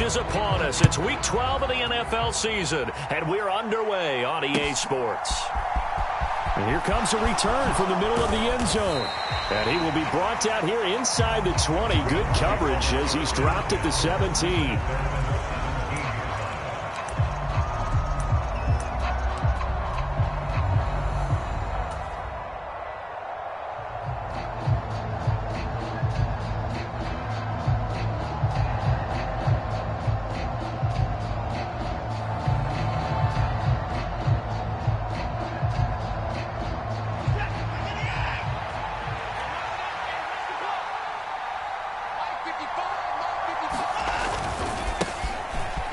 is upon us. It's Week 12 of the NFL season, and we're underway on EA Sports. And here comes a return from the middle of the end zone. And he will be brought down here inside the 20. Good coverage as he's dropped at the 17.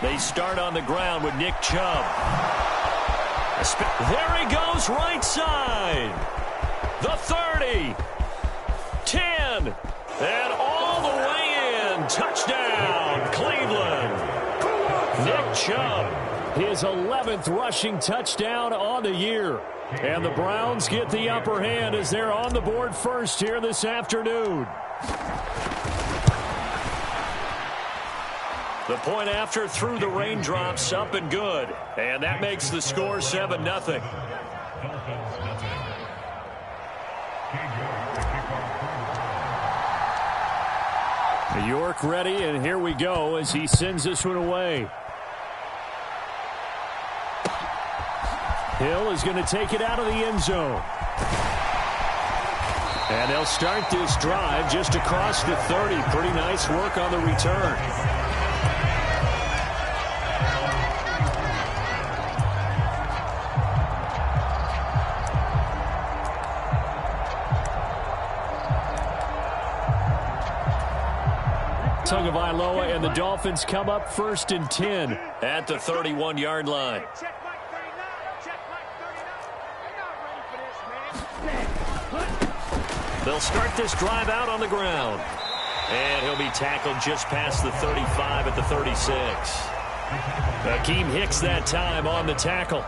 They start on the ground with Nick Chubb. There he goes, right side. The 30. 10. And all the way in. Touchdown, Cleveland. Nick Chubb, his 11th rushing touchdown on the year. And the Browns get the upper hand as they're on the board first here this afternoon. The point after through the raindrops, up and good. And that makes the score 7-0. York ready, and here we go as he sends this one away. Hill is going to take it out of the end zone. And they'll start this drive just across the 30. Pretty nice work on the return. Tagovailoa and the Dolphins come up 1st and 10 at the 31-yard line. They'll start this drive out on the ground. And he'll be tackled just past the 35 at the 36. Akeem Hicks that time on the tackle.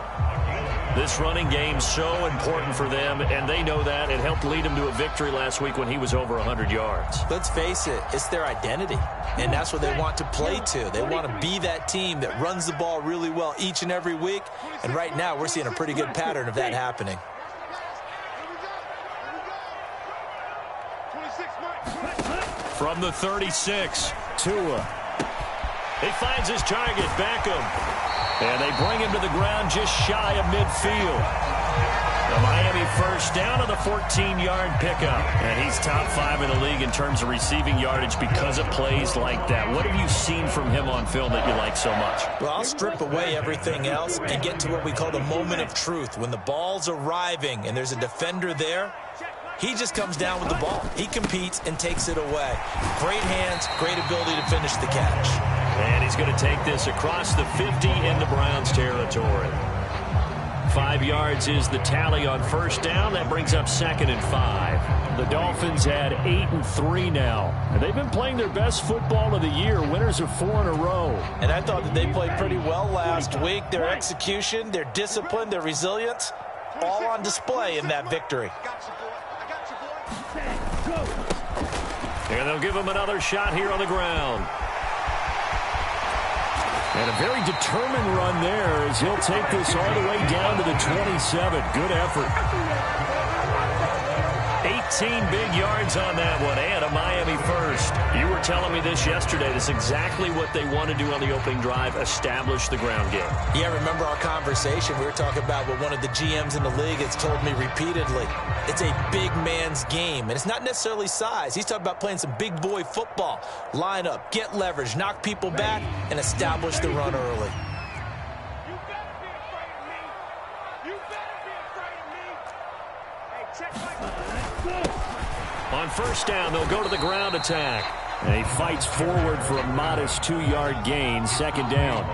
This running game's so important for them, and they know that. It helped lead them to a victory last week when he was over 100 yards. Let's face it, it's their identity, and that's what they want to play to. They want to be that team that runs the ball really well each and every week, and right now we're seeing a pretty good pattern of that happening. From the 36, Tua. He finds his target, Beckham. And they bring him to the ground just shy of midfield. The Miami first down on the 14-yard pickup. And he's top 5 in the league in terms of receiving yardage because of plays like that. What have you seen from him on film that you like so much? Well, I'll strip away everything else and get to what we call the moment of truth. When the ball's arriving and there's a defender there, he just comes down with the ball. He competes and takes it away. Great hands, great ability to finish the catch. And he's going to take this across the 50 into Browns territory. 5 yards is the tally on first down. That brings up 2nd and 5. The Dolphins had 8-3 now. And they've been playing their best football of the year. Winners of 4 in a row. And I thought that they played pretty well last week. Their execution, their discipline, their resilience, all on display in that victory. And they'll give him another shot here on the ground. And a very determined run there as he'll take this all the way down to the 27. Good effort. 18 big yards on that one, and a Miami first. You were telling me this yesterday. This is exactly what they want to do on the opening drive, establish the ground game. Yeah, remember our conversation? We were talking about what one of the GMs in the league has told me repeatedly. It's a big man's game, and it's not necessarily size. He's talking about playing some big boy football. Line up, get leverage, knock people back, and establish the run early. On first down, they'll go to the ground attack. And he fights forward for a modest 2-yard gain, 2nd down.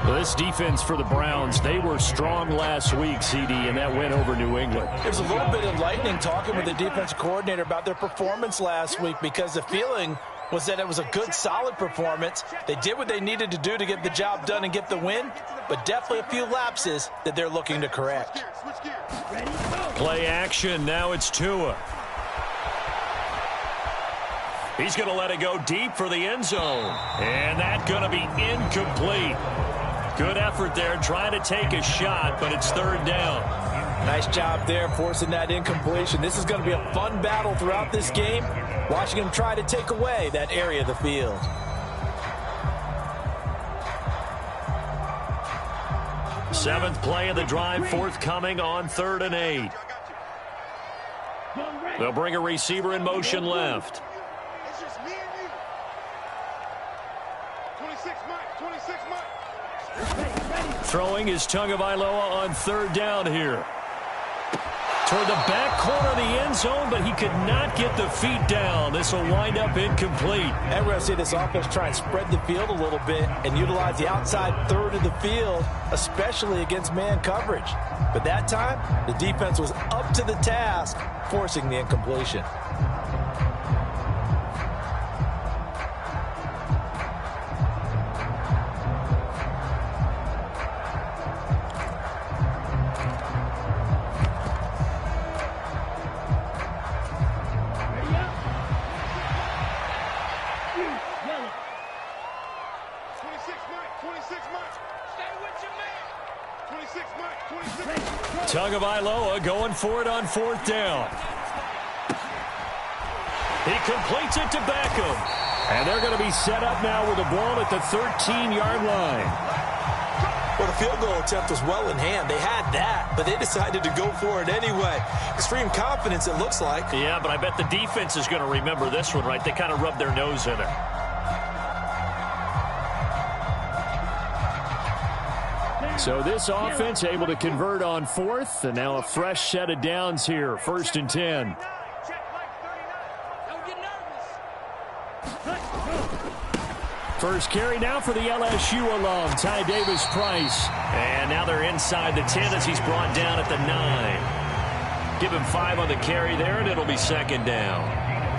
Well, this defense for the Browns, they were strong last week, CD, and that went over New England. There's a little bit enlightening talking with the defensive coordinator about their performance last week because the feeling was that it was a good, solid performance. They did what they needed to do to get the job done and get the win, but definitely a few lapses that they're looking to correct. Play action. Now it's Tua. He's going to let it go deep for the end zone. And that's going to be incomplete. Good effort there trying to take a shot, but it's third down. Nice job there forcing that incompletion. This is going to be a fun battle throughout this game, watching him try to take away that area of the field. Seventh play of the drive forthcoming on 3rd and 8. They'll bring a receiver in motion left. Throwing is Tagovailoa on 3rd down here. Toward the back corner of the end zone, but he could not get the feet down. This will wind up incomplete. And we're going to see this offense try and spread the field a little bit and utilize the outside third of the field, especially against man coverage. But that time, the defense was up to the task, forcing the incompletion. Tagovailoa going for it on 4th down. He completes it to Beckham. And they're going to be set up now with a ball at the 13-yard line. Well, the field goal attempt was well in hand. They had that, but they decided to go for it anyway. Extreme confidence, it looks like. Yeah, but I bet the defense is going to remember this one, right? They kind of rubbed their nose in it. So this offense able to convert on 4th, and now a fresh set of downs here, 1st and 10. First carry now for the LSU alum, Ty Davis-Price. And now they're inside the 10 as he's brought down at the 9. Give him 5 on the carry there, and it'll be 2nd down.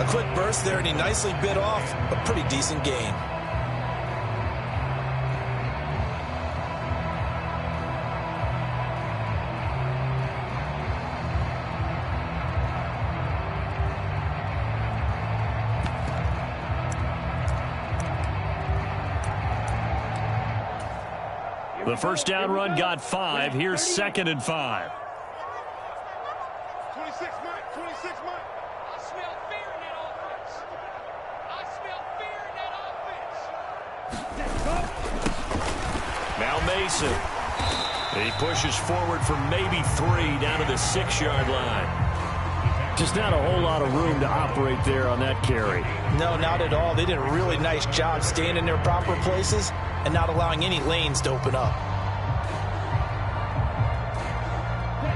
A quick burst there, and he nicely bit off a pretty decent gain. The first down run got 5. Here's 2nd and 5. 26 Mike, 26 Mike. I smell fear in that offense. I smell fear in that offense. Now Mason. He pushes forward for maybe 3 down to the 6-yard line. Just not a whole lot of room to operate there on that carry. No, not at all. They did a really nice job staying in their proper places and not allowing any lanes to open up.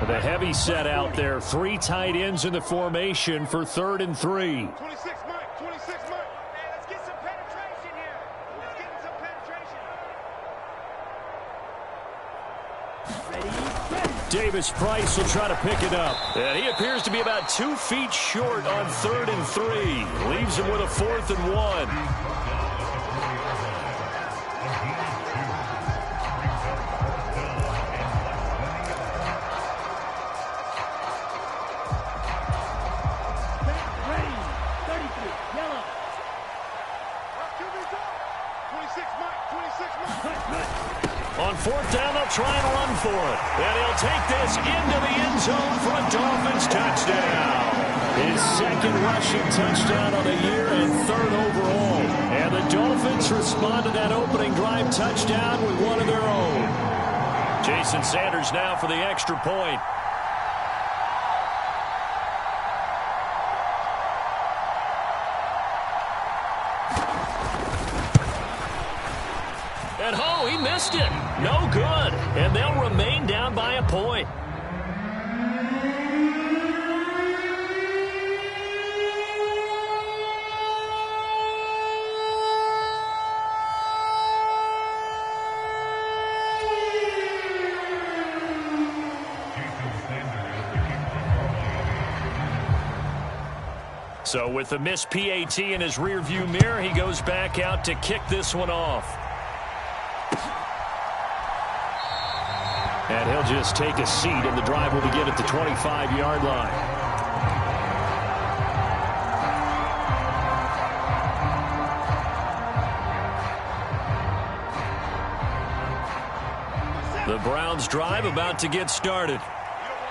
The heavy set out there. 3 tight ends in the formation for 3rd and 3. 26 Mike, 26 Mike. Hey, let's get some penetration here. Let's get some penetration. Davis-Price will try to pick it up. And he appears to be about 2 feet short on 3rd and 3. Leaves him with a 4th and 1. On 4th down, they'll try and run for it. And he'll take this into the end zone for a Dolphins touchdown. His 2nd rushing touchdown of the year and 3rd overall. And the Dolphins respond to that opening drive touchdown with one of their own. Jason Sanders now for the extra point. And oh, he missed it. No good. And they'll remain down by a point. So with the missed PAT in his rearview mirror, he goes back out to kick this one off. And he'll just take a seat, and the drive will begin at the 25-yard line. The Browns drive about to get started.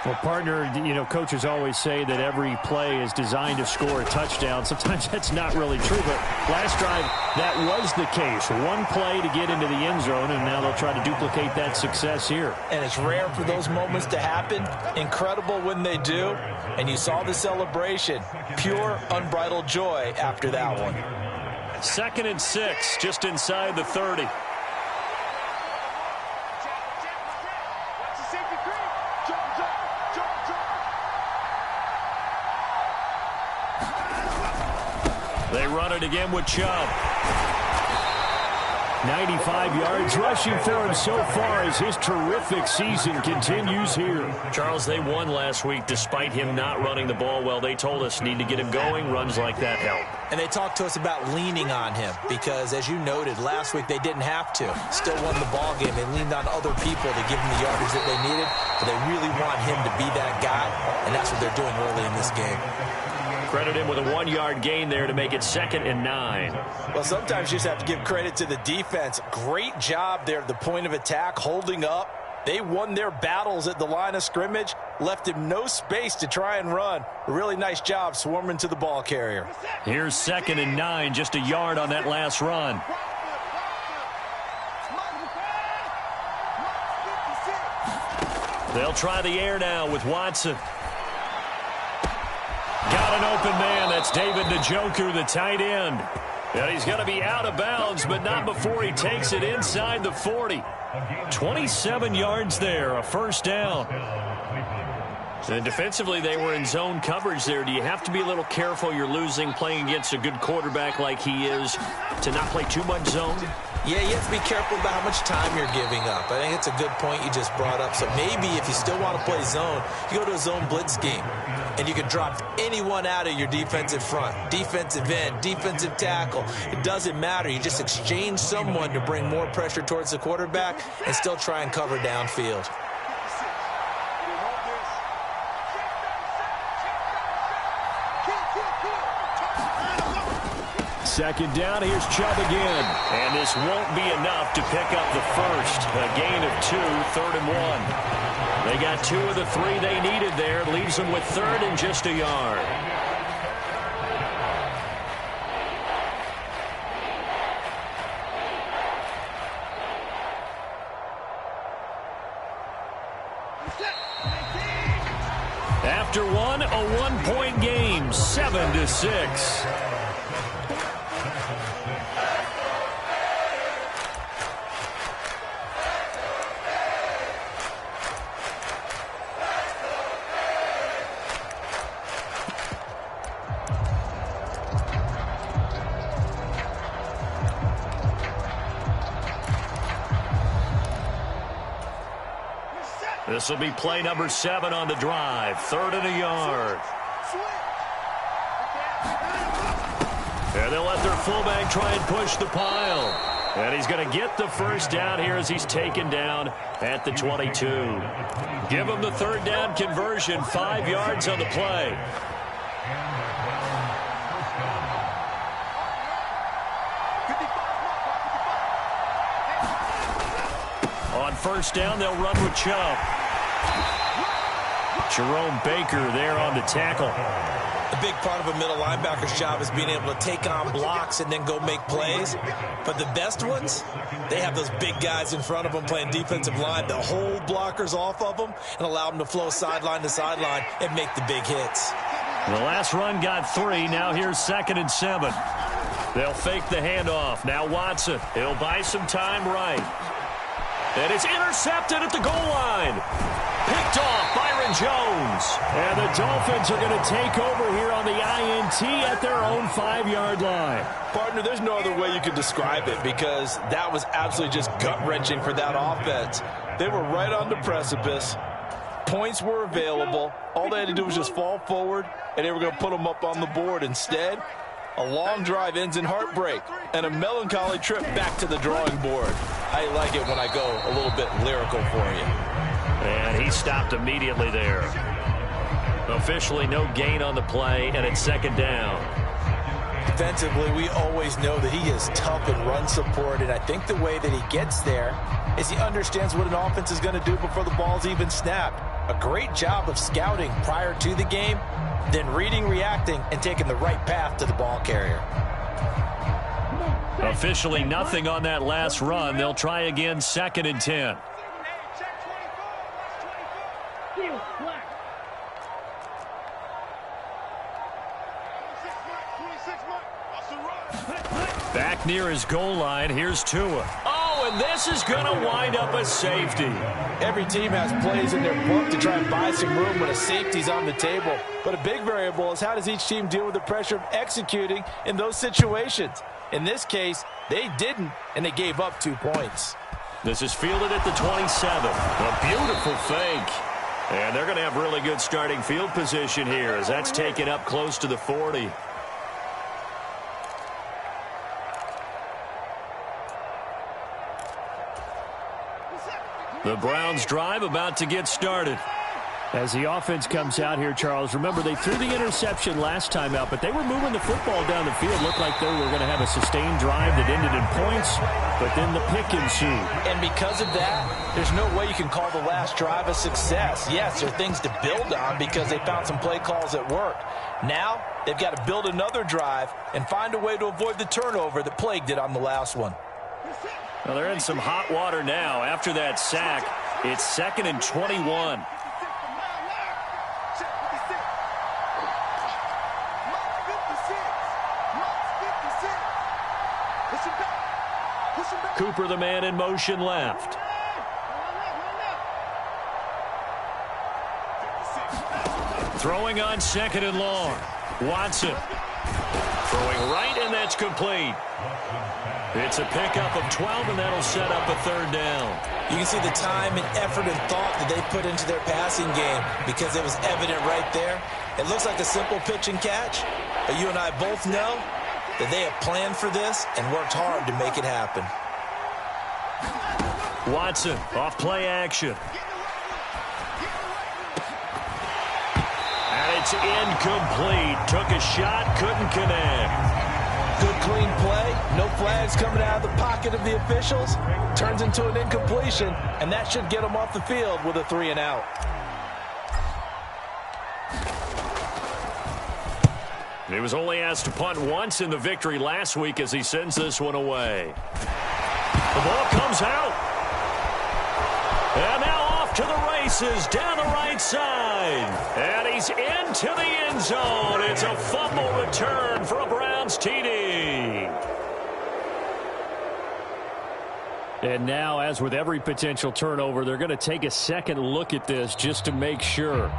Well, partner, coaches always say that every play is designed to score a touchdown. Sometimes that's not really true, but last drive, that was the case. One play to get into the end zone, and now they'll try to duplicate that success here. And it's rare for those moments to happen. Incredible when they do. And you saw the celebration. Pure, unbridled joy after that one. 2nd and 6, just inside the 30. They run it again with Chubb. 95 yards rushing for him so far as his terrific season continues here. Charles, they won last week despite him not running the ball well. They told us need to get him going. Runs like that help. And they talked to us about leaning on him because, as you noted, last week they didn't have to. Still won the ball game. They leaned on other people to give them the yardage that they needed. But they really want him to be that guy, and that's what they're doing early in this game. Credit him with a 1-yard gain there to make it 2nd and 9. Well, sometimes you just have to give credit to the defense. Great job there at the point of attack, holding up. They won their battles at the line of scrimmage, left him no space to try and run. A really nice job swarming to the ball carrier. Here's 2nd and 9, just a yard on that last run. They'll try the air now with Watson. Got an open man. That's David Njoku, the tight end. And he's going to be out of bounds, but not before he takes it inside the 40. 27 yards there, a first down. And defensively, they were in zone coverage there. Do you have to be a little careful? You're losing, playing against a good quarterback like he is, to not play too much zone? Yeah, you have to be careful about how much time you're giving up. I think it's a good point you just brought up. So maybe if you still want to play zone, you go to a zone blitz game. And you can drop anyone out of your defensive front. Defensive end, defensive tackle. It doesn't matter. You just exchange someone to bring more pressure towards the quarterback and still try and cover downfield. Second down, here's Chubb again. And this won't be enough to pick up the first. A gain of 2, 3rd and 1. They got 2 of the 3 they needed there. Leaves them with 3rd and just a yard. After one, a 1-point game, 7-6. This will be play number 7 on the drive. 3rd and a yard. And they'll let their fullback try and push the pile. And he's going to get the first down here as he's taken down at the 22. Give him the 3rd down conversion. 5 yards on the play. On first down, they'll run with Chubb. Jerome Baker there on the tackle. A big part of a middle linebacker's job is being able to take on blocks and then go make plays. But the best ones, they have those big guys in front of them playing defensive line that hold blockers off of them and allow them to flow sideline to sideline and make the big hits. The last run got 3. Now here's 2nd and 7. They'll fake the handoff. Now Watson. He'll buy some time right. And it's intercepted at the goal line. Picked off Byron Jones. And the Dolphins are going to take over here on the INT at their own 5-yard line. Partner, there's no other way you could describe it because that was absolutely just gut-wrenching for that offense. They were right on the precipice. Points were available. All they had to do was just fall forward, and they were going to put them up on the board. Instead, a long drive ends in heartbreak and a melancholy trip back to the drawing board. I like it when I go a little bit lyrical for you. And he stopped immediately there. Officially no gain on the play, and it's 2nd down. Defensively, we always know that he is tough in run support, and I think the way that he gets there is he understands what an offense is going to do before the ball's even snapped. A great job of scouting prior to the game, then reading, reacting, and taking the right path to the ball carrier. Officially nothing on that last run. They'll try again, 2nd and 10. Back near his goal line, here's Tua. Oh, and this is going to wind up a safety. Every team has plays in their book to try and buy some room when a safety's on the table. But a big variable is how does each team deal with the pressure of executing in those situations. In this case, they didn't, and they gave up 2 points. This is fielded at the 27. A beautiful fake. And they're going to have really good starting field position here as that's taken up close to the 40. The Browns drive about to get started. As the offense comes out here, Charles, remember they threw the interception last time out, but they were moving the football down the field. Looked like they were going to have a sustained drive that ended in points, but then the pick ensued. And because of that, there's no way you can call the last drive a success. Yes, there are things to build on because they found some play calls that worked. Now, they've got to build another drive and find a way to avoid the turnover that plagued it on the last one. Well, they're in some hot water now. After that sack, it's 2nd and 21. Cooper, the man in motion left. Throwing on 2nd and long. Watson. Throwing right, and that's complete. It's a pickup of 12, and that'll set up a 3rd down. You can see the time and effort and thought that they put into their passing game because it was evident right there. It looks like a simple pitch and catch, but you and I both know that they have planned for this and worked hard to make it happen. Watson, off play action. And it's incomplete. Took a shot, couldn't connect. Good clean play, no flags coming out of the pocket of the officials. Turns into an incompletion, and that should get them off the field with a 3 and out. He was only asked to punt once in the victory last week as he sends this one away. The ball comes out. And now off to the races down the right side. And he's into the end zone. It's a fumble return for a Browns TD. And now, as with every potential turnover, they're going to take a second look at this just to make sure.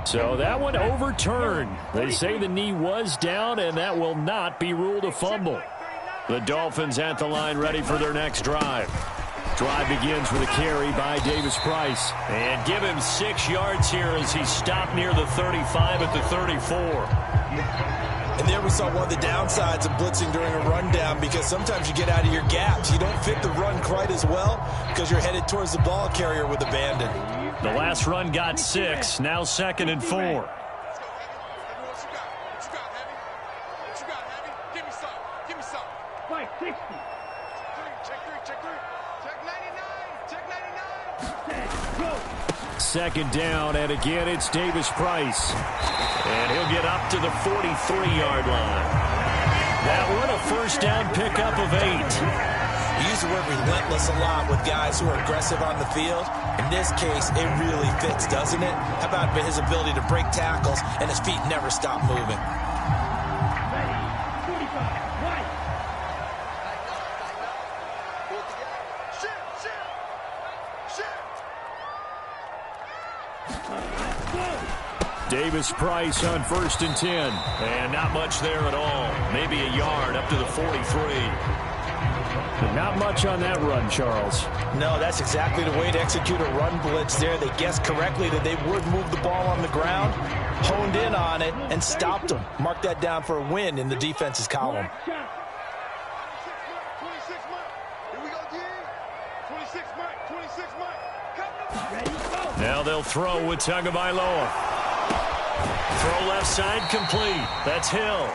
So that one overturned. They say the knee was down, and that will not be ruled a fumble. The Dolphins at the line ready for their next drive. Drive begins with a carry by Davis Price. And give him 6 yards here as he stopped near the 35 at the 34. And there we saw one of the downsides of blitzing during a rundown because sometimes you get out of your gaps. You don't fit the run quite as well because you're headed towards the ball carrier with abandon. The last run got 6, now 2nd and 4. Second down, and again it's Davis Price. And he'll get up to the 43-yard line. That one a first down pickup of 8. You use the word relentless a lot with guys who are aggressive on the field. In this case, it really fits, doesn't it? How about his ability to break tackles and his feet never stop moving? Davis Price on 1st and 10. And not much there at all. Maybe a yard up to the 43. Not much on that run, Charles. No, that's exactly the way to execute a run blitz there. They guessed correctly that they would move the ball on the ground, honed in on it, and stopped them. Mark that down for a win in the defense's column. Now they'll throw with Tagovailoa. Throw left side complete. That's Hill.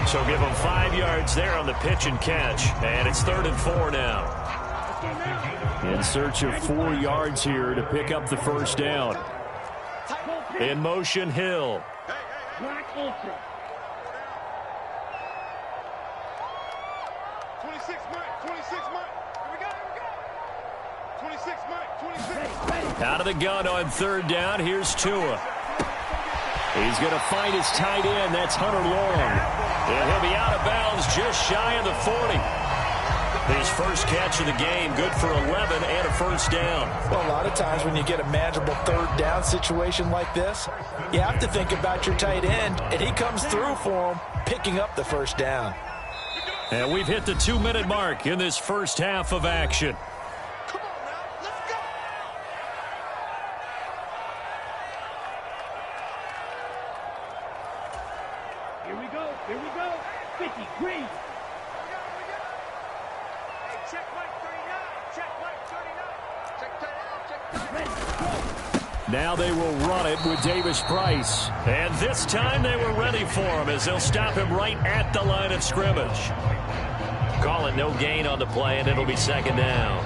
So give him 5 yards there on the pitch and catch. And it's 3rd and 4 now. In search of 4 yards here to pick up the first down. In motion, Hill. 26 Mike, 26 Mike. Here we go, here we go. 26 Mike, 26. Out of the gun on 3rd down. Here's Tua. He's going to find his tight end. That's Hunter Long. And he'll be out of bounds just shy of the 40. His first catch of the game, good for 11 and a first down. Well, a lot of times when you get a manageable 3rd down situation like this, you have to think about your tight end, and he comes through for him, picking up the first down. And we've hit the 2-minute mark in this first half of action. Come on now, let's go. Here we go, here we go. 50, green. Hey, check Mike 39, check Mike 39. Check tight end, check tight end. Now they will run it with Davis Price. And this time they were ready for him as they'll stop him right at the line of scrimmage. Call it no gain on the play, and it'll be 2nd down.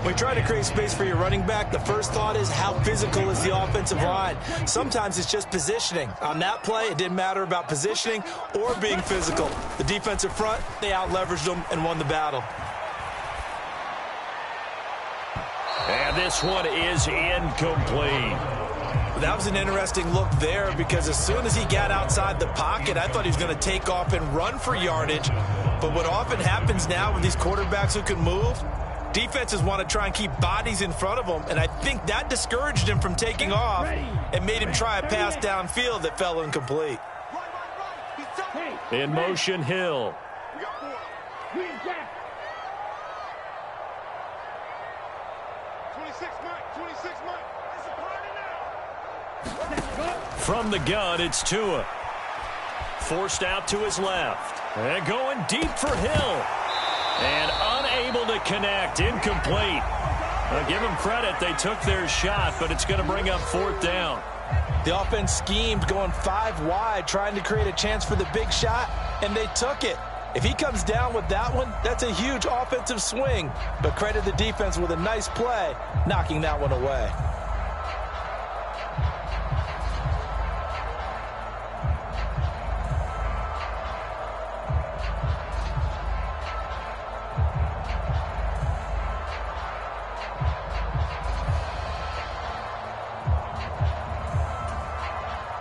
When you try to create space for your running back, the first thought is how physical is the offensive line. Sometimes it's just positioning. On that play, it didn't matter about positioning or being physical. The defensive front, they out-leveraged them and won the battle. And this one is incomplete. That was an interesting look there because as soon as he got outside the pocket, I thought he was going to take off and run for yardage. But what often happens now with these quarterbacks who can move, defenses want to try and keep bodies in front of them, and I think that discouraged him from taking off and made him try a pass downfield that fell incomplete. In motion, Hill. We got 4. Green jack. 26 Mike, 26 Mike. It's a party now. From the gun, it's Tua. Forced out to his left. And going deep for Hill. And unable to connect. Incomplete. Give them credit. They took their shot, but it's going to bring up 4th down. The offense schemed going 5 wide, trying to create a chance for the big shot, and they took it. If he comes down with that one, that's a huge offensive swing. But credit the defense with a nice play, knocking that one away.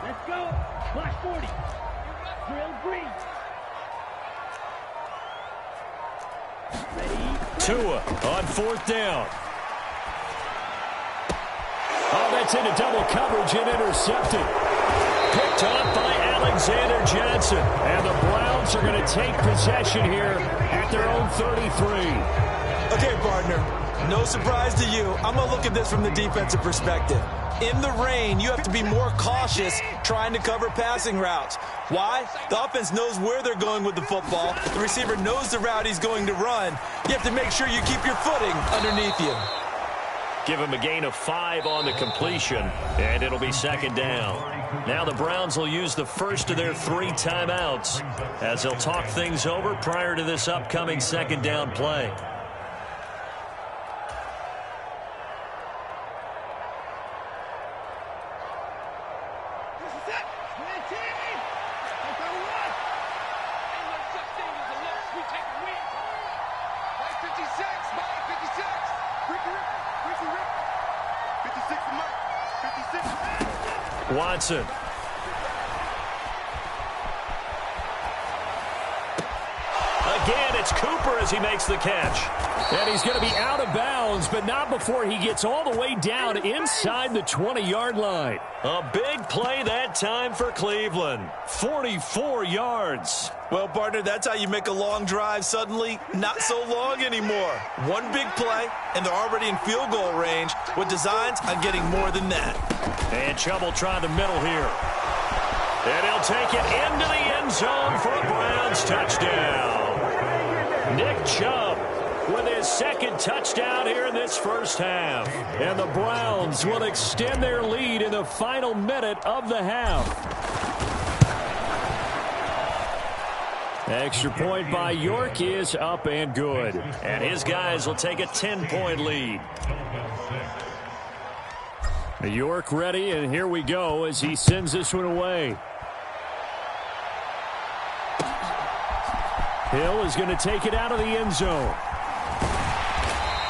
Let's go. Black 40. Drill green. Tua on 4th down. Oh, that's into double coverage and intercepted. Picked up by Alexander Johnson. And the Browns are going to take possession here at their own 33. Okay, partner, no surprise to you. I'm going to look at this from the defensive perspective. In the rain, you have to be more cautious trying to cover passing routes. Why? The offense knows where they're going with the football. The receiver knows the route he's going to run. You have to make sure you keep your footing underneath you. Give him a gain of 5 on the completion, and it'll be 2nd down. Now the Browns will use the first of their 3 timeouts as they'll talk things over prior to this upcoming 2nd down play. Watson. Again, it's Cooper as he makes the catch. And he's going to be out of bounds, but not before he gets all the way down inside the 20-yard line. A big play that time for Cleveland. 44 yards. Well, partner, that's how you make a long drive suddenly not so long anymore. One big play, and they're already in field goal range with designs on getting more than that. And Chubb will try the middle here. And he'll take it into the end zone for a Browns touchdown. Nick Chubb with his his second touchdown here in this first half. And the Browns will extend their lead in the final minute of the half. Extra point by York is up and good. And his guys will take a 10-point lead. York ready, and here we go as he sends this one away. Hill is going to take it out of the end zone.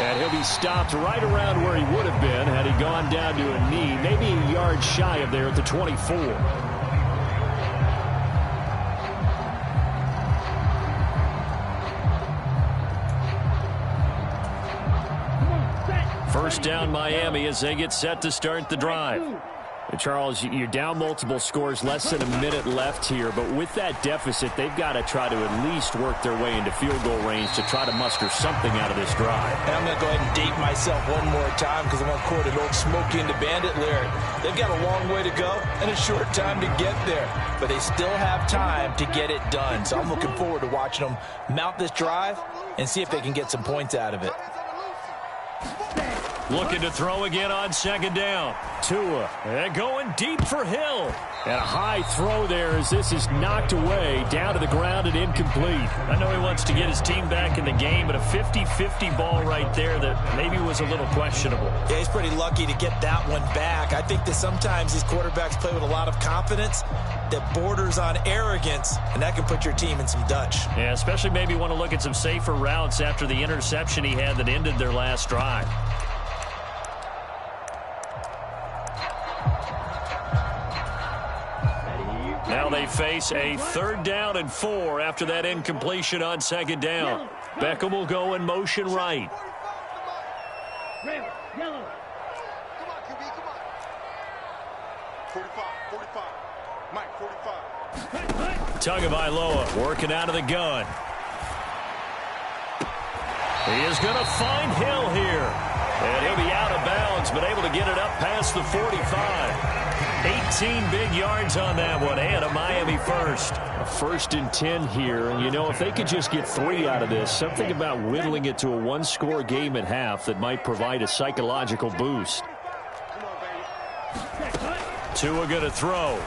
And he'll be stopped right around where he would have been had he gone down to a knee, maybe a yard shy of there at the 24. First down Miami as they get set to start the drive. And Charles, you're down multiple scores, less than a minute left here, but with that deficit, they've got to try to at least work their way into field goal range to try to muster something out of this drive. And I'm going to go ahead and date myself one more time because I'm going to quote an old Smokey and the Bandit lyric. They've got a long way to go and a short time to get there, but they still have time to get it done. So I'm looking forward to watching them mount this drive and see if they can get some points out of it. Looking to throw again on second down. Tua, and going deep for Hill. And a high throw there as this is knocked away, down to the ground and incomplete. I know he wants to get his team back in the game, but a 50-50 ball right there that maybe was a little questionable. Yeah, he's pretty lucky to get that one back. I think that sometimes these quarterbacks play with a lot of confidence that borders on arrogance, and that can put your team in some Dutch. Yeah, especially maybe want to look at some safer routes after the interception he had that ended their last drive. Now they face a 3rd down and 4 after that incompletion on second down. Beckham will go in motion right. Red, yellow. Come on, QB, come on. 45. Mike, 45. Tagovailoa working out of the gun. He is going to find Hill here. And he'll be out of bounds, but able to get it up past the 45. 18 big yards on that one, and a Miami first. A 1st and 10 here, and you know, if they could just get 3 out of this, something about whittling it to a 1-score game at half that might provide a psychological boost. Tua going to throw.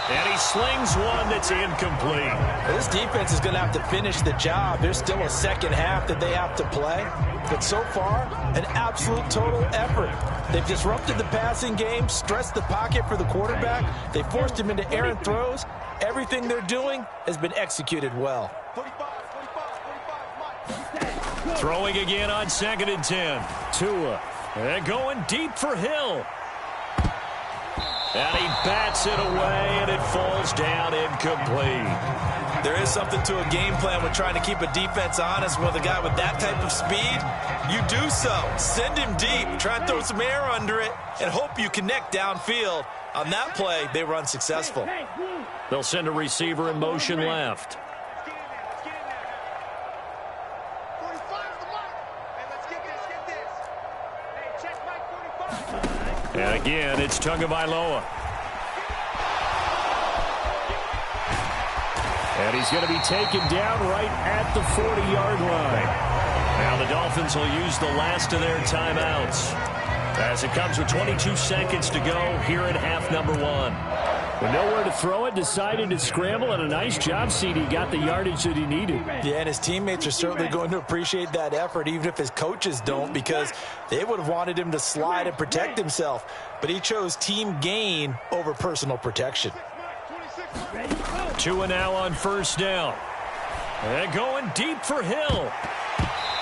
And he slings one that's incomplete. Well, this defense is going to have to finish the job. There's still a second half that they have to play. But so far, an absolute total effort. They've disrupted the passing game, stressed the pocket for the quarterback. They forced him into errant throws. Everything they're doing has been executed well. Throwing again on 2nd and 10. Tua. And going deep for Hill. And he bats it away, and it falls down incomplete. There is something to a game plan with trying to keep a defense honest with a guy with that type of speed. You do so. Send him deep. Try and throw some air under it and hope you connect downfield. On that play, they were unsuccessful. They'll send a receiver in motion left. And again, it's Tagovailoa. And he's going to be taken down right at the 40-yard line. Now the Dolphins will use the last of their timeouts as it comes with 22 seconds to go here in half number 1. With nowhere to throw it, decided to scramble, and a nice job, CD. Got the yardage that he needed. Yeah, and his teammates are certainly going to appreciate that effort, even if his coaches don't, because they would have wanted him to slide and protect himself. But he chose team gain over personal protection. Tua now on 1st down. And going deep for Hill.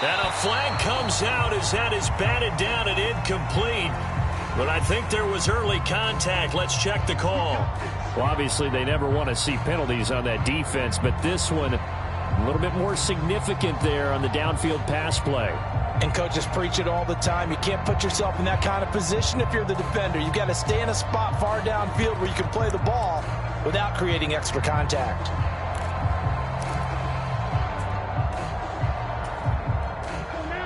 And a flag comes out as that is batted down and incomplete. But I think there was early contact. Let's check the call. Well, obviously, they never want to see penalties on that defense, but this one a little bit more significant there on the downfield pass play. And coaches preach it all the time. You can't put yourself in that kind of position if you're the defender. You've got to stay in a spot far downfield where you can play the ball without creating extra contact.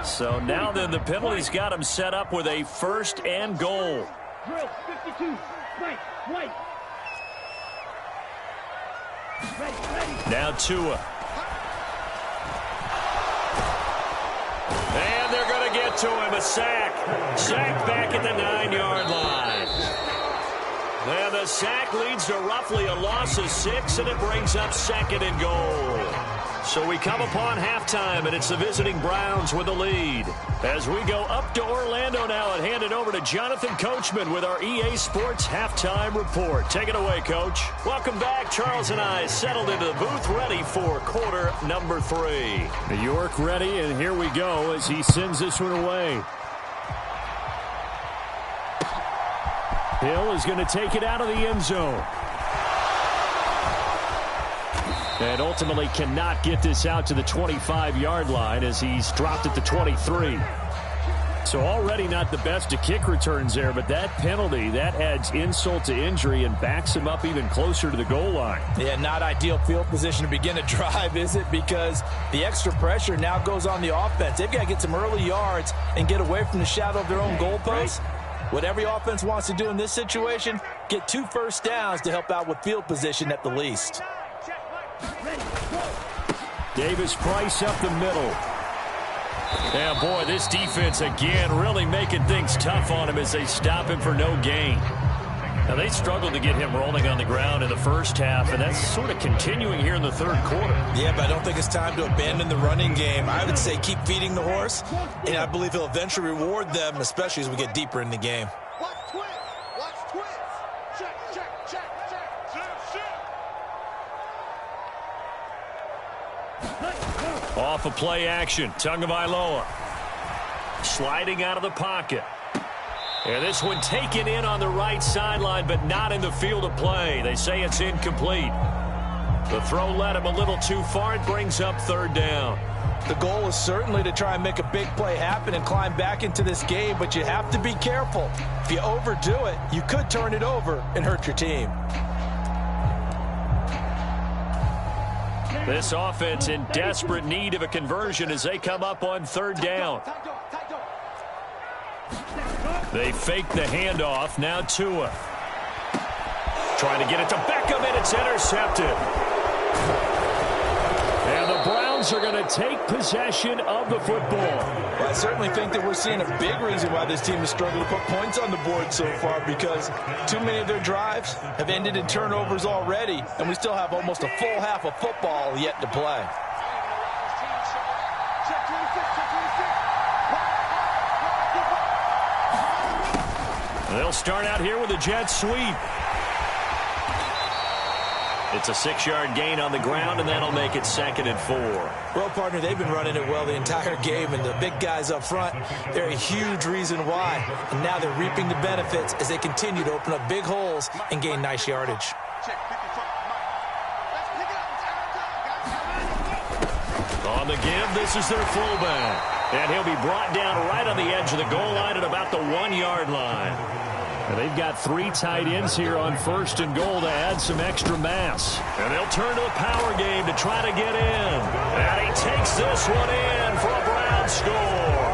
So now then the penalty's got him set up with a 1st and goal. Drill 52. Right. Now Tua. And they're going to get to him. A sack. Sack back at the 9-yard line. And the sack leads to roughly a loss of 6, and it brings up 2nd and goal. So we come upon halftime, and it's the visiting Browns with the lead. As we go up to Orlando now and hand it over to Jonathan Coachman with our EA Sports Halftime Report. Take it away, Coach. Welcome back. Charles and I settled into the booth, ready for quarter number 3. New York ready, and here we go as he sends this one away. Hill is going to take it out of the end zone. And ultimately cannot get this out to the 25-yard line as he's dropped at the 23. So already not the best of kick returns there, but that penalty, that adds insult to injury and backs him up even closer to the goal line. Yeah, not ideal field position to begin a drive, is it? Because the extra pressure now goes on the offense. They've got to get some early yards and get away from the shadow of their own goalposts. What every offense wants to do in this situation, get 2 first downs to help out with field position at the least. Davis Price up the middle. Yeah, boy, this defense again really making things tough on him as they stop him for no gain. Now, they struggled to get him rolling on the ground in the first half, and that's sort of continuing here in the third quarter. Yeah, but I don't think it's time to abandon the running game. I would say keep feeding the horse, and I believe he'll eventually reward them, especially as we get deeper in the game. Watch twins. Watch twins. Check, check, check, check. Shift, shift. Off of play action, Tagovailoa sliding out of the pocket. And this one taken in on the right sideline, but not in the field of play. They say it's incomplete. The throw led him a little too far. It brings up 3rd down. The goal is certainly to try and make a big play happen and climb back into this game, but you have to be careful. If you overdo it, you could turn it over and hurt your team. This offense in desperate need of a conversion as they come up on 3rd down. They fake the handoff. Now Tua. Trying to get it to Beckham, and it's intercepted. And the Browns are going to take possession of the football. Well, I certainly think that we're seeing a big reason why this team has struggled to put points on the board so far, because too many of their drives have ended in turnovers already, and we still have almost a full half of football yet to play. They'll start out here with a jet sweep. It's a 6-yard gain on the ground, and that'll make it 2nd and 4. Well, partner, they've been running it well the entire game, and the big guys up front, they're a huge reason why. And now they're reaping the benefits as they continue to open up big holes and gain nice yardage. On the give, this is their fullback. And he'll be brought down right on the edge of the goal line at about the 1-yard line. And they've got 3 tight ends here on 1st and goal to add some extra mass. And they'll turn to a power game to try to get in. And he takes this one in for a Brown score.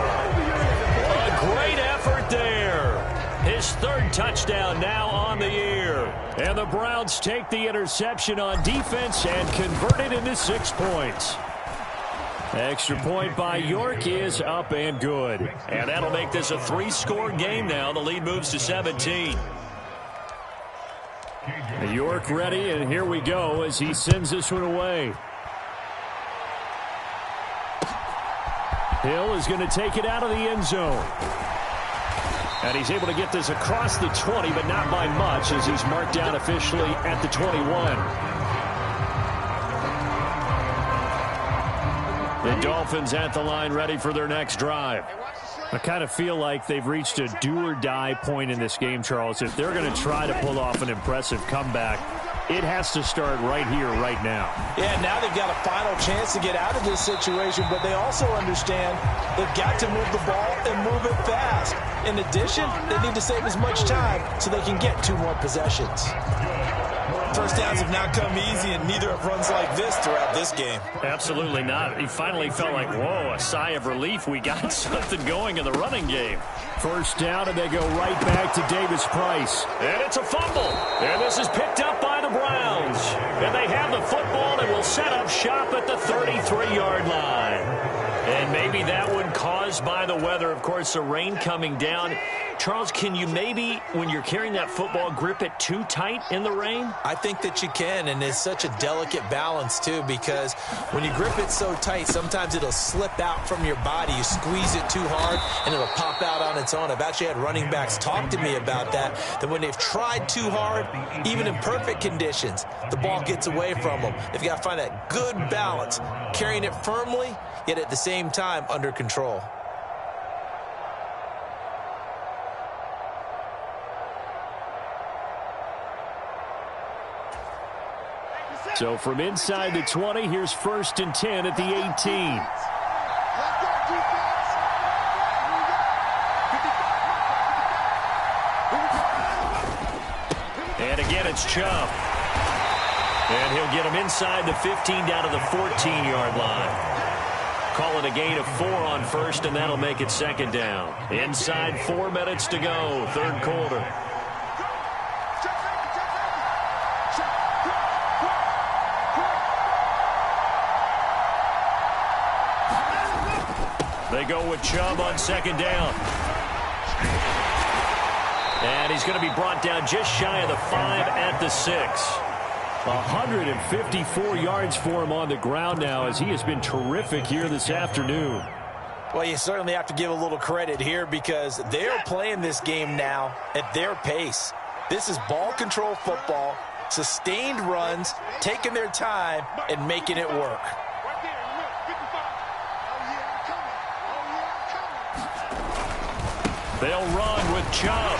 A great effort there. His 3rd touchdown now on the year. And the Browns take the interception on defense and convert it into 6 points. Extra point by York is up and good. And that'll make this a 3-score game now. The lead moves to 17. York ready, and here we go as he sends this one away. Hill is going to take it out of the end zone. And he's able to get this across the 20, but not by much as he's marked down officially at the 21. The Dolphins at the line ready for their next drive. I kind of feel like they've reached a do-or-die point in this game, Charles. If they're going to try to pull off an impressive comeback, it has to start right here, right now. Yeah, now they've got a final chance to get out of this situation, but they also understand they've got to move the ball and move it fast. In addition, they need to save as much time so they can get 2 more possessions. First downs have not come easy, and neither have runs like this throughout this game. Absolutely not. He finally felt like, whoa, a sigh of relief. We got something going in the running game. First down, and they go right back to Davis Price. And it's a fumble. And this is picked up by the Browns. And they have the football and will set up shop at the 33-yard line. And maybe that one caused by the weather. Of course, the rain coming down. Charles, can you maybe, when you're carrying that football, grip it too tight in the rain? I think that you can, and it's such a delicate balance, too, because when you grip it so tight, sometimes it'll slip out from your body. You squeeze it too hard, and it'll pop out on its own. I've actually had running backs talk to me about that when they've tried too hard, even in perfect conditions, the ball gets away from them. They've got to find that good balance, carrying it firmly, yet at the same time under control. So from inside the 20, here's 1st and 10 at the 18. And again, it's Chubb. And he'll get him inside the 15 down to the 14-yard line. Call it a gain of 4 on 1st, and that'll make it 2nd down. Inside 4 minutes to go, 3rd quarter. They go with Chubb on 2nd down. And he's going to be brought down just shy of the 5 at the 6. 154 yards for him on the ground now, as he has been terrific here this afternoon. Well, you certainly have to give a little credit here because they're playing this game now at their pace. This is ball control football, sustained runs, taking their time, and making it work. They'll run with Chubb.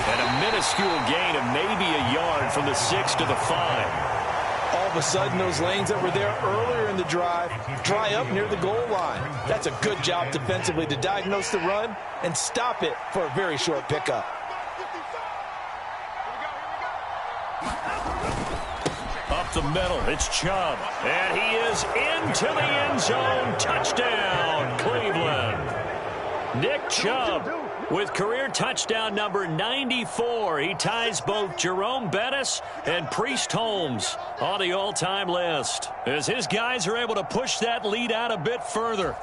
And a minuscule gain of maybe a yard from the 6 to the 5. All of a sudden, those lanes that were there earlier in the drive dry up near the goal line. That's a good job defensively to diagnose the run and stop it for a very short pickup. Up the middle, it's Chubb. And he is into the end zone. Touchdown, Cleveland. Nick Chubb with career touchdown number 94. He ties both Jerome Bettis and Priest Holmes on the all-time list, as his guys are able to push that lead out a bit further.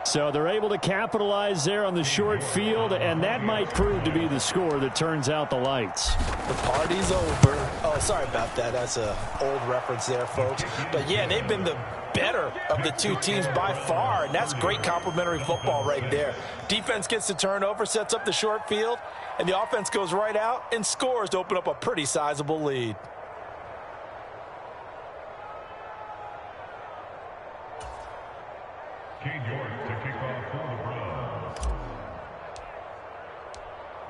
So they're able to capitalize there on the short field, and that might prove to be the score that turns out the lights. The party's over. Oh, sorry about that. That's an old reference there, folks. But, yeah, they've been the better of the two teams by far, and that's great complementary football right there. Defense gets the turnover, sets up the short field, and the offense goes right out and scores to open up a pretty sizable lead.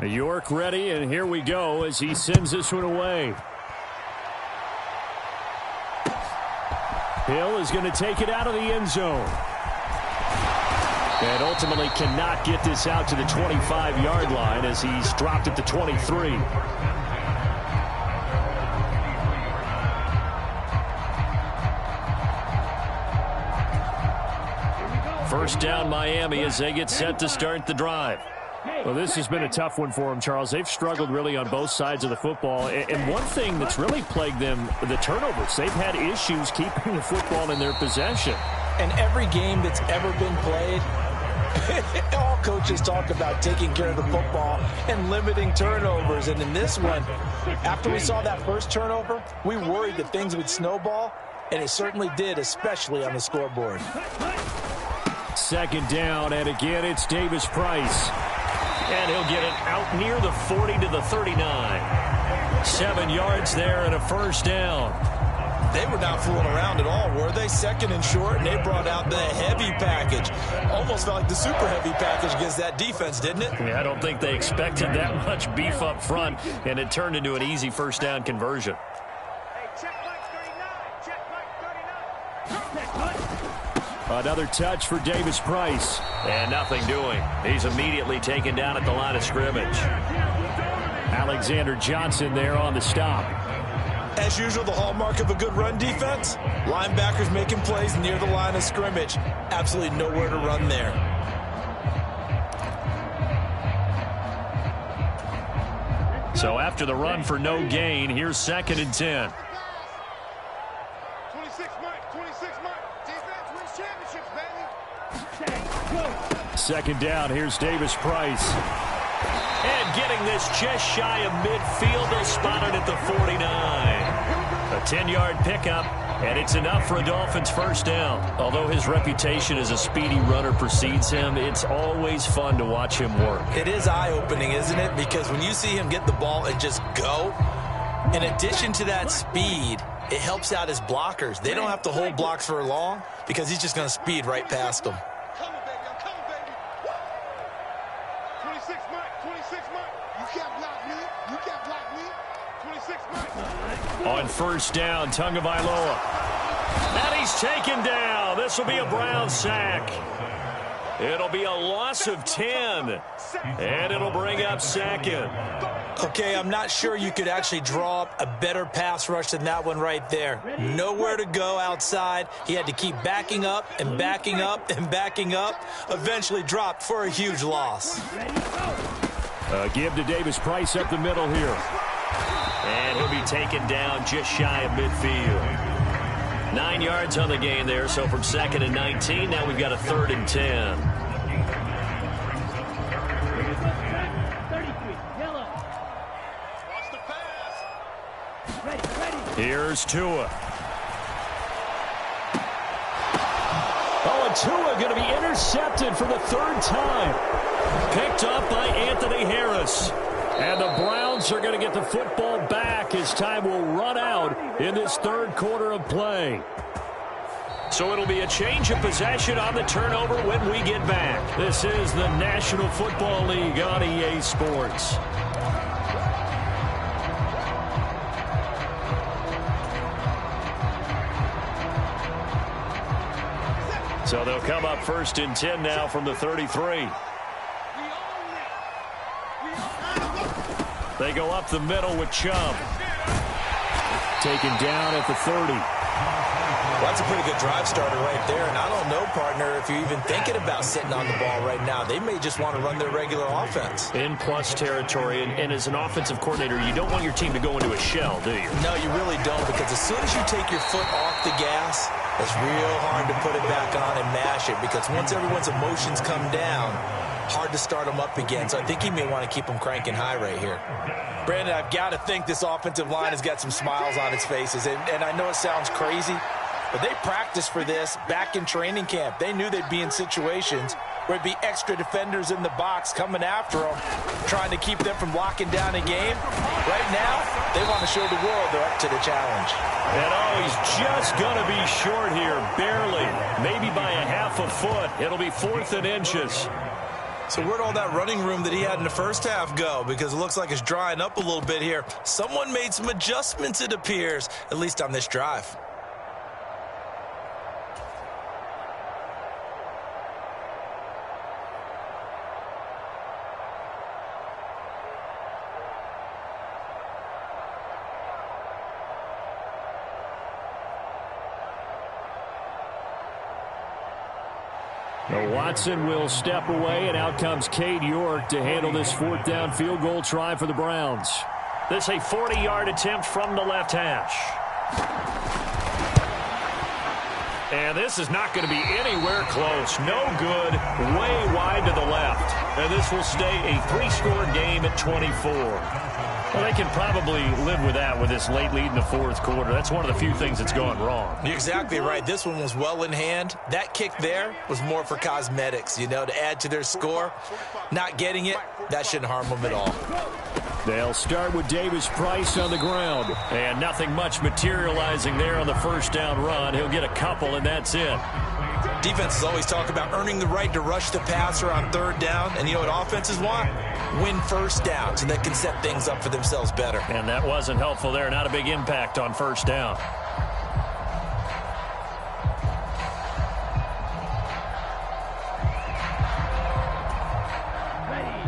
New York ready, and here we go as he sends this one away. Hill is going to take it out of the end zone. And ultimately cannot get this out to the 25-yard line as he's dropped at the 23. First down, Miami, as they get set to start the drive. Well, this has been a tough one for them, Charles. They've struggled really on both sides of the football. And one thing that's really plagued them, the turnovers. They've had issues keeping the football in their possession. And every game that's ever been played, all coaches talk about taking care of the football and limiting turnovers. And in this one, after we saw that first turnover, we worried that things would snowball, and it certainly did, especially on the scoreboard. Second down, and again, it's Davis Price. And he'll get it out near the 40 to the 39. 7 yards there and a first down. They were not fooling around at all, were they? Second and short, and they brought out the heavy package. Almost felt like the super heavy package against that defense, didn't it? Yeah, I don't think they expected that much beef up front, and it turned into an easy first down conversion. Another touch for Davis Price. And nothing doing. He's immediately taken down at the line of scrimmage. Alexander Johnson there on the stop. As usual, the hallmark of a good run defense, linebackers making plays near the line of scrimmage. Absolutely nowhere to run there. So after the run for no gain, here's 2nd and 10. 26 months. Defense wins championships, baby. second down. Here's Davis Price. And getting this just shy of midfield. They'll spot it at the 49. A 10-yard pickup, and it's enough for a Dolphins first down. Although his reputation as a speedy runner precedes him, it's always fun to watch him work. It is eye-opening, isn't it? Because when you see him get the ball and just go, in addition to that speed, it helps out his blockers. They don't have to hold blocks for long because he's just going to speed right past them. Come on, baby. I'm coming, baby. 26 Mike. 26 Mike. You can't block me. You can't block me. 26 Mike. On first down, Tagovailoa. And he's taken down. This will be a Brown sack. It'll be a loss of 10. And it'll bring up second. Okay, I'm not sure you could actually draw up a better pass rush than that one right there. Nowhere to go outside. He had to keep backing up and backing up and backing up. Eventually dropped for a huge loss. Give to Davis Price up the middle here. And he'll be taken down just shy of midfield. 9 yards on the gain there, so from 2nd and 19, now we've got a 3rd and 10. 33, yellow. Watch the pass. Ready. Here's Tua. Oh, and Tua going to be intercepted for the 3rd time. Picked up by Anthony Harris. And the Browns are going to get the football back as time will run out in this 3rd quarter of play. So it'll be a change of possession on the turnover when we get back. This is the National Football League on EA Sports. So they'll come up 1st and 10 now from the 33. They go up the middle with Chubb. Taken down at the 30. Well, that's a pretty good drive starter right there. And I don't know, partner, if you're even thinking about sitting on the ball right now. They may just want to run their regular offense. In plus territory, and as an offensive coordinator, you don't want your team to go into a shell, do you? No, you really don't, because as soon as you take your foot off the gas, it's real hard to put it back on and mash it, because once everyone's emotions come down, hard to start them up again. So I think he may want to keep them cranking high right here. Brandon, I've got to think this offensive line has got some smiles on its faces. And I know it sounds crazy, but they practiced for this back in training camp. They knew they'd be in situations where it'd be extra defenders in the box coming after them, trying to keep them from locking down a game. Right now, they want to show the world they're up to the challenge. And oh, he's just going to be short here, barely, maybe by a half a foot. It'll be 4th and inches. So where'd all that running room that he had in the first half go? Because it looks like it's drying up a little bit here. Someone made some adjustments, it appears, at least on this drive. Watson will step away, and out comes Cade York to handle this 4th down field goal try for the Browns. This a 40-yard attempt from the left hash. And this is not going to be anywhere close. No good, way wide to the left. And this will stay a 3-score game at 24. Well, they can probably live with that with this late lead in the 4th quarter. That's one of the few things that's gone wrong. You're exactly right. This one was well in hand. That kick there was more for cosmetics, you know, to add to their score. Not getting it, that shouldn't harm them at all. They'll start with Davis Price on the ground. And nothing much materializing there on the 1st down run. He'll get a couple, and that's it. Defenses always talk about earning the right to rush the passer on 3rd down. And you know what offenses want? Win 1st down so they can set things up for themselves better. And that wasn't helpful there. Not a big impact on 1st down.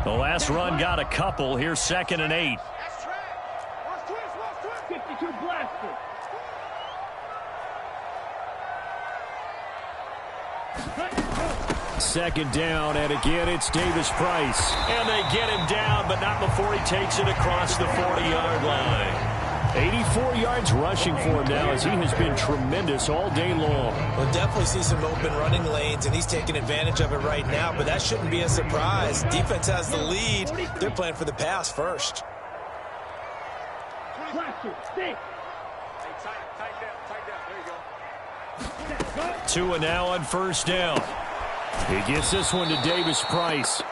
The last run got a couple. Here's 2nd and 8. 52 blaster. Second down, and again it's Davis Price. And they get him down, but not before he takes it across the 40-yard line. 84 yards rushing for him now as he has been tremendous all day long. We'll definitely see some open running lanes, and he's taking advantage of it right now, but that shouldn't be a surprise. Defense has the lead. They're playing for the pass first. Tua now on first down. He gets this one to Davis Price.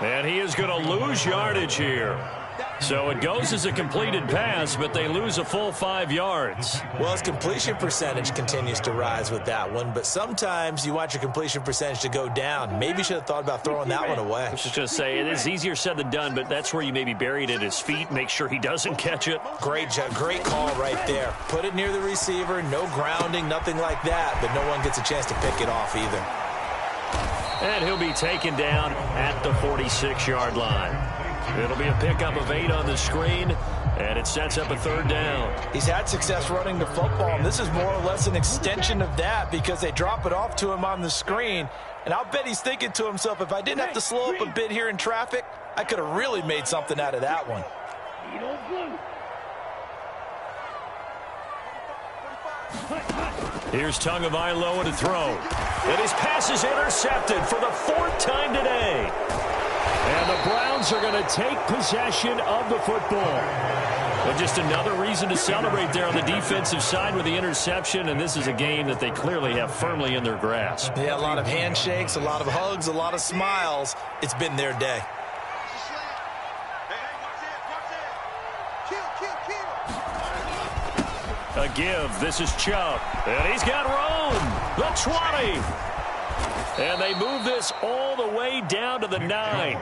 And he is going to lose yardage here. So it goes as a completed pass, but they lose a full 5 yards. Well, his completion percentage continues to rise with that one, but sometimes you want your completion percentage to go down. Maybe you should have thought about throwing that one away. I was just going to say, it is easier said than done, but that's where you maybe bury it at his feet, make sure he doesn't catch it. Great job, great call right there. Put it near the receiver, no grounding, nothing like that, but no one gets a chance to pick it off either. And he'll be taken down at the 46-yard line. It'll be a pickup of 8 on the screen, and it sets up a 3rd down. He's had success running the football, and this is more or less an extension of that because they drop it off to him on the screen. And I'll bet he's thinking to himself, if I didn't have to slow up a bit here in traffic, I could have really made something out of that one. Here's Tagovailoa to throw. And his pass is intercepted for the 4th time today. And the Browns are going to take possession of the football. Well, just another reason to celebrate there on the defensive side with the interception, and this is a game that they clearly have firmly in their grasp. Yeah, a lot of handshakes, a lot of hugs, a lot of smiles. It's been their day. A give. This is Chubb. And he's got room. The 20. And they move this all the way down to the 9.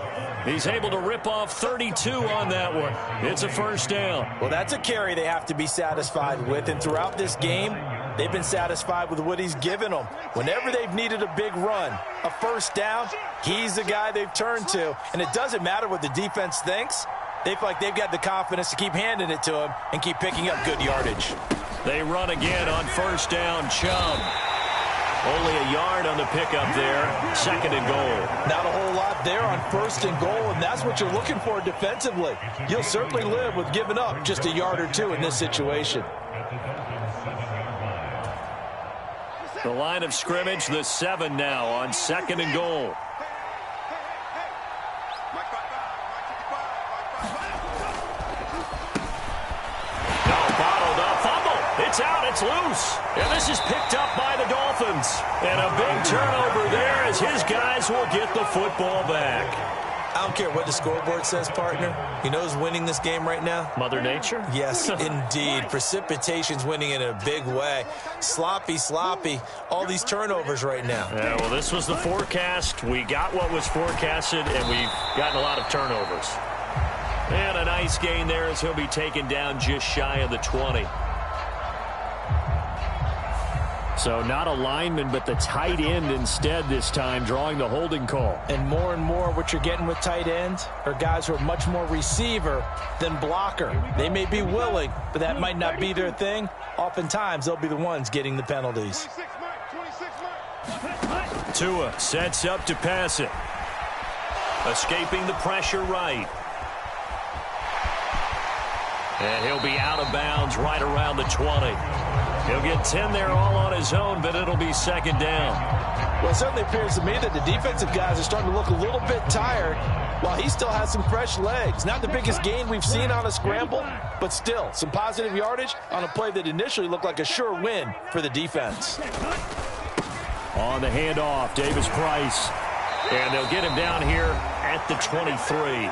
He's able to rip off 32 on that one. It's a 1st down. Well, that's a carry they have to be satisfied with. And throughout this game, they've been satisfied with what he's given them. Whenever they've needed a big run, a 1st down, he's the guy they've turned to. And it doesn't matter what the defense thinks. They feel like they've got the confidence to keep handing it to him and keep picking up good yardage. They run again on 1st down. Chubb. Only a yard on the pickup there. 2nd and goal. Not a whole lot there on 1st and goal, and that's what you're looking for defensively. You'll certainly live with giving up just a yard or 2 in this situation. The line of scrimmage, the 7 now on 2nd and goal. It's out, it's loose, and this is picked up by the Dolphins. And a big turnover there as his guys will get the football back. I don't care what the scoreboard says, partner. You know who's winning this game right now? Mother Nature? Yes, indeed. Precipitation's winning in a big way. Sloppy, all these turnovers right now. Yeah, well, this was the forecast. We got what was forecasted, and we've gotten a lot of turnovers. And a nice gain there as he'll be taken down just shy of the 20. So not a lineman, but the tight end instead this time, drawing the holding call. And more what you're getting with tight ends are guys who are much more receiver than blocker. They may be willing, but that might not be their thing. Oftentimes, they'll be the ones getting the penalties. Tua sets up to pass it. Escaping the pressure right. And he'll be out of bounds right around the 20. He'll get 10 there all on his own, but it'll be 2nd down. Well, it certainly appears to me that the defensive guys are starting to look a little bit tired while he still has some fresh legs. Not the biggest gain we've seen on a scramble, but still some positive yardage on a play that initially looked like a sure win for the defense. On the handoff, Davis Price. And they'll get him down here at the 23.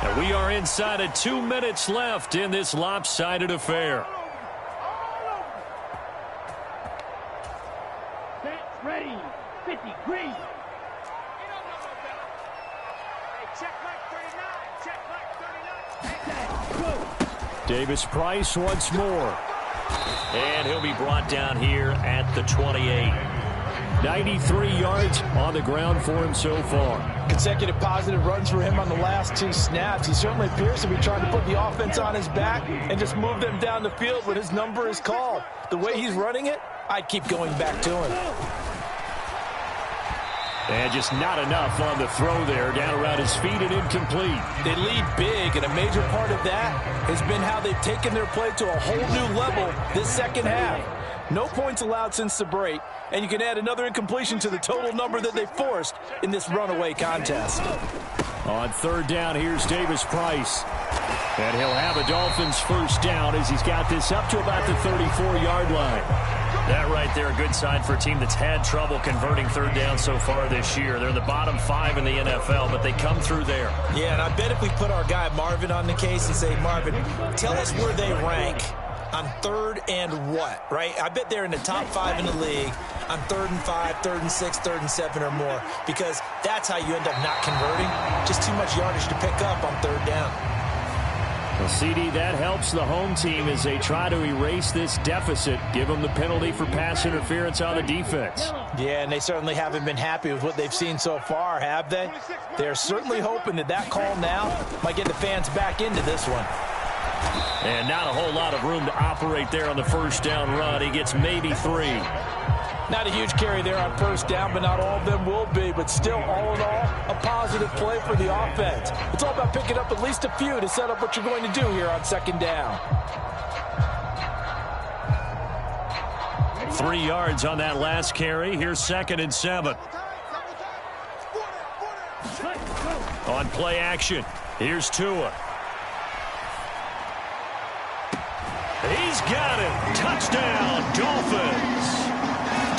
And we are inside of 2 minutes left in this lopsided affair. Ready, 50, green. Davis Price once more. And he'll be brought down here at the 28. 93 yards on the ground for him so far. Consecutive positive runs for him on the last 2 snaps. He certainly appears to be trying to put the offense on his back and just move them down the field when his number is called. The way he's running it, I'd keep going back to him. And just not enough on the throw there. Down around his feet and incomplete. They lead big, and a major part of that has been how they've taken their play to a whole new level this second half. No points allowed since the break, and you can add another incompletion to the total number that they forced in this runaway contest. On third down, here's Davis Price. And he'll have a Dolphins first down as he's got this up to about the 34-yard line. That right there, a good sign for a team that's had trouble converting third down so far this year. They're in the bottom 5 in the NFL, but they come through there. Yeah, and I bet if we put our guy Marvin on the case and say, Marvin, tell us where they rank on third and what, right? I bet they're in the top 5 in the league on 3rd and 5, 3rd and 6, 3rd and 7 or more, because that's how you end up not converting. Just too much yardage to pick up on third down. Well, CD, that helps the home team as they try to erase this deficit, give them the penalty for pass interference on the defense. Yeah, and they certainly haven't been happy with what they've seen so far, have they? They're certainly hoping that that call now might get the fans back into this one. And not a whole lot of room to operate there on the first down run. He gets maybe 3. Not a huge carry there on first down, but not all of them will be. But still, all in all, a positive play for the offense. It's all about picking up at least a few to set up what you're going to do here on second down. 3 yards on that last carry. Here's 2nd and 7. On play action, here's Tua. He's got it. Touchdown, Dolphins.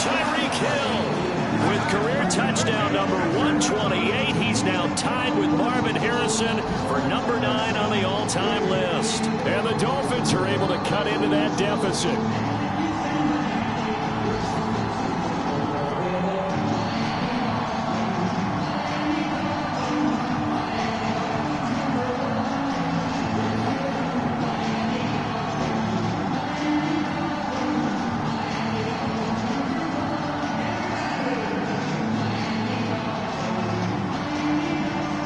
Tyreek Hill with career touchdown number 128. He's now tied with Marvin Harrison for number 9 on the all-time list. And the Dolphins are able to cut into that deficit.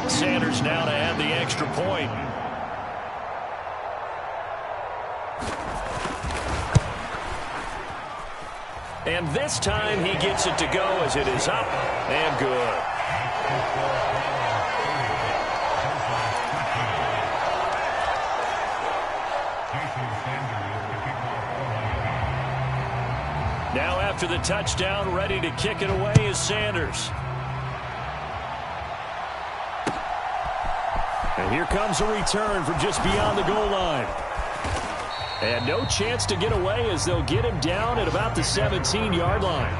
Sanders now to add the extra point. And this time he gets it to go as it is up and good. Now after the touchdown, ready to kick it away is Sanders. And here comes a return from just beyond the goal line. And no chance to get away as they'll get him down at about the 17-yard line.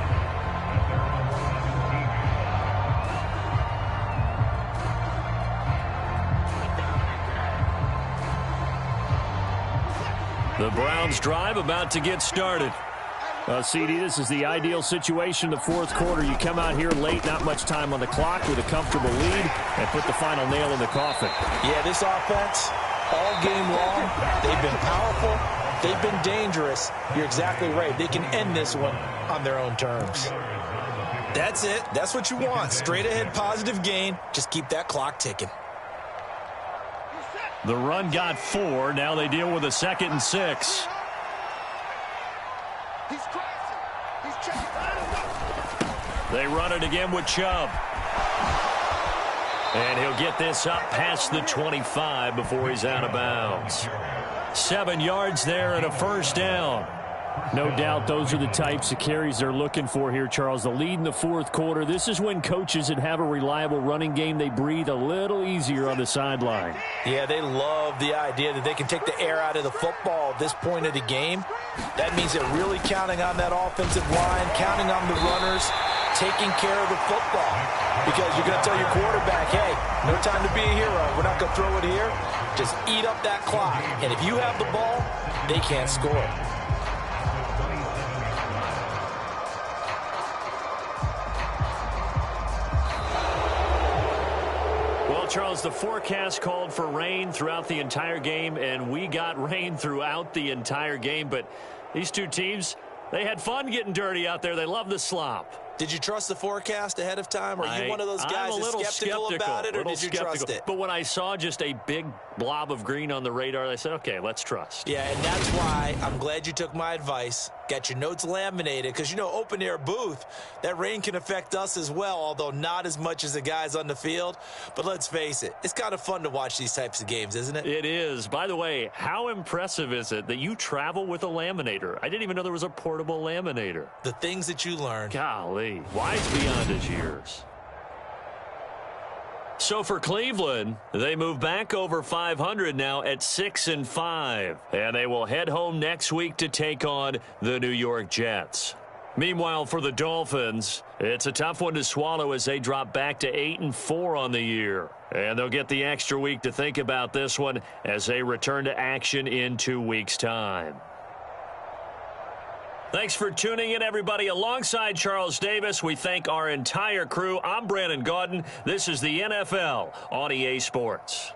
The Browns drive about to get started. CD, this is the ideal situation in the fourth quarter. You come out here late, not much time on the clock with a comfortable lead, and put the final nail in the coffin. Yeah, this offense, all game long, they've been powerful, they've been dangerous. You're exactly right. They can end this one on their own terms. That's it. That's what you want. Straight ahead positive gain. Just keep that clock ticking. The run got 4. Now they deal with a 2nd and 6. They run it again with Chubb. And he'll get this up past the 25 before he's out of bounds. 7 yards there and a first down. No doubt those are the types of carries they're looking for here, Charles. The lead in the fourth quarter. This is when coaches that have a reliable running game, they breathe a little easier on the sideline. Yeah, they love the idea that they can take the air out of the football at this point of the game. That means they're really counting on that offensive line, counting on the runners, taking care of the football. Because you're going to tell your quarterback, hey, no time to be a hero. We're not going to throw it here. Just eat up that clock. And if you have the ball, they can't score. Charles, the forecast called for rain throughout the entire game, and we got rain throughout the entire game. But these two teams, they had fun getting dirty out there. They love the slop. Did you trust the forecast ahead of time? Or are you one of those guys that's skeptical about it, or did you trust it? But when I saw just a big blob of green on the radar, I said, okay, let's trust. Yeah, and that's why I'm glad you took my advice. Got your notes laminated, because, you know, open-air booth, that rain can affect us as well, although not as much as the guys on the field. But let's face it, it's kind of fun to watch these types of games, isn't it? It is. By the way, how impressive is it that you travel with a laminator? I didn't even know there was a portable laminator. The things that you learn. Golly, wise beyond his years. So for Cleveland, they move back over 500 now at 6-5. And they will head home next week to take on the New York Jets. Meanwhile, for the Dolphins, it's a tough one to swallow as they drop back to 8-4 on the year. And they'll get the extra week to think about this one as they return to action in 2 weeks' time. Thanks for tuning in, everybody. Alongside Charles Davis, we thank our entire crew. I'm Brandon Gaudin. This is the NFL on EA Sports.